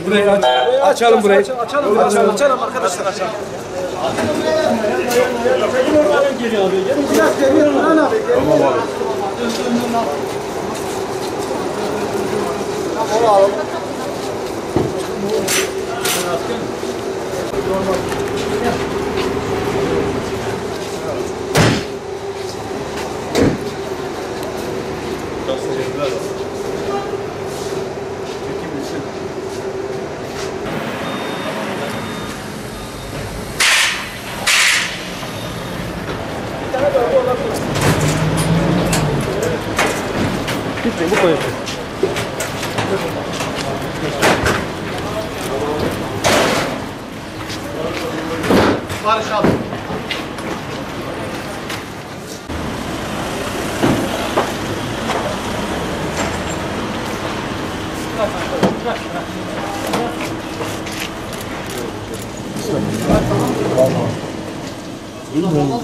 Burayı aç. Açalım burayı. Açalım arkadaşlar, açalım. Tamam abi. Gitmeyin, bu koyun. Barış abi.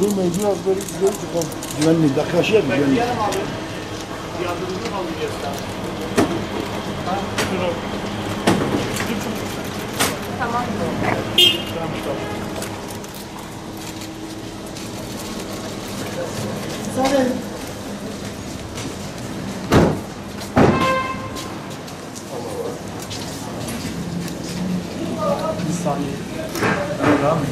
Durmayın biraz böyle güzel çıkalım. Güvenliğin dakikaşıya mı güvenliğin? Yardımcı olacağız. Tamam. Bir saniye. Tamam mı?